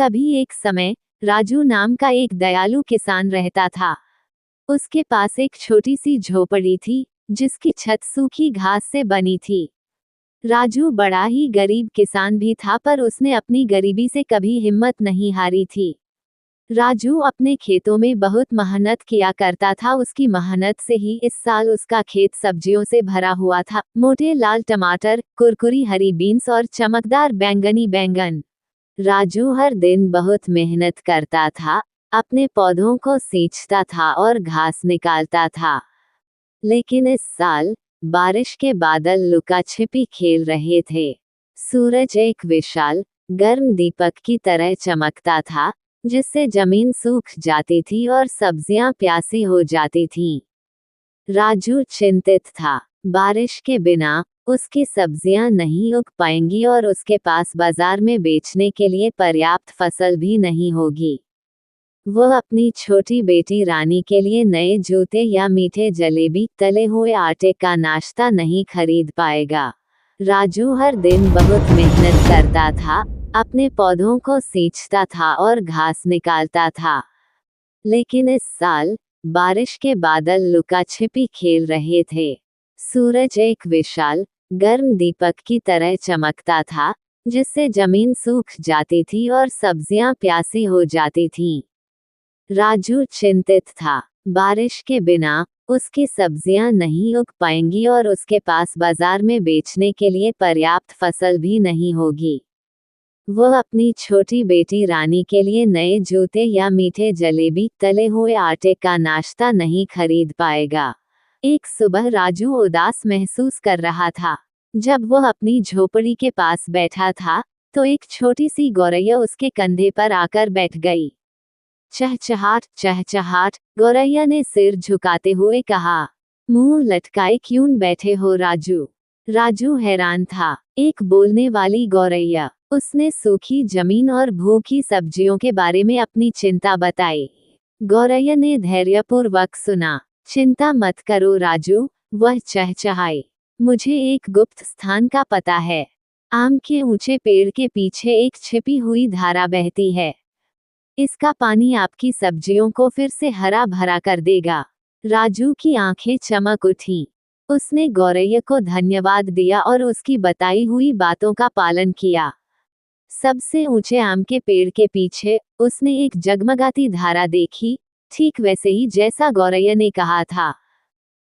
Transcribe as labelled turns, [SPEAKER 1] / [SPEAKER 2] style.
[SPEAKER 1] कभी एक समय राजू नाम का एक दयालु किसान रहता था। उसके पास एक छोटी सी झोपड़ी थी जिसकी छत सूखी घास से बनी थी। राजू बड़ा ही गरीब किसान भी था, पर उसने अपनी गरीबी से कभी हिम्मत नहीं हारी थी। राजू अपने खेतों में बहुत मेहनत किया करता था। उसकी मेहनत से ही इस साल उसका खेत सब्जियों से भरा हुआ था। मोटे लाल टमाटर, कुरकुरी हरी बीन्स और चमकदार बैंगनी बैंगन। राजू हर दिन बहुत मेहनत करता था, अपने पौधों को सींचता था और घास निकालता था। लेकिन इस साल बारिश के बादल लुका छिपी खेल रहे थे। सूरज एक विशाल गर्म दीपक की तरह चमकता था, जिससे जमीन सूख जाती थी और सब्जियां प्यासी हो जाती थीं। राजू चिंतित था। बारिश के बिना उसकी सब्जियां नहीं उग पाएंगी और उसके पास बाजार में बेचने के लिए पर्याप्त फसल भी नहीं होगी। वह अपनी छोटी बेटी रानी के लिए नए जूते या मीठे जलेबी, तले हुए आटे का नाश्ता नहीं खरीद पाएगा। राजू हर दिन बहुत मेहनत करता था, अपने पौधों को सींचता था और घास निकालता था। लेकिन इस साल बारिश के बादल लुका छिपी खेल रहे थे। सूरज एक विशाल गर्म दीपक की तरह चमकता था, जिससे जमीन सूख जाती थी और सब्जियां प्यासी हो जाती थीं। राजू चिंतित था। बारिश के बिना उसकी सब्जियां नहीं उग पाएंगी और उसके पास बाजार में बेचने के लिए पर्याप्त फसल भी नहीं होगी। वह अपनी छोटी बेटी रानी के लिए नए जूते या मीठे जलेबी, तले हुए आटे का नाश्ता नहीं खरीद पाएगा। एक सुबह राजू उदास महसूस कर रहा था। जब वह अपनी झोपड़ी के पास बैठा था, तो एक छोटी सी गौरैया उसके कंधे पर आकर बैठ गई। चहचहाट चहचहाट, गौरैया ने सिर झुकाते हुए कहा। मुंह लटकाए क्यों बैठे हो राजू? राजू हैरान था। एक बोलने वाली गौरैया। उसने सूखी जमीन और भूखी सब्जियों के बारे में अपनी चिंता बताई। गौरैया ने धैर्यपूर्वक सुना। चिंता मत करो राजू, वह चहचहाई। मुझे एक गुप्त स्थान का पता है। आम के ऊंचे पेड़ के पीछे एक छिपी हुई धारा बहती है। इसका पानी आपकी सब्जियों को फिर से हरा भरा कर देगा। राजू की आंखें चमक उठी। उसने गौरैया को धन्यवाद दिया और उसकी बताई हुई बातों का पालन किया। सबसे ऊंचे आम के पेड़ के पीछे उसने एक जगमगाती धारा देखी, ठीक वैसे ही जैसा गौरैया ने कहा था।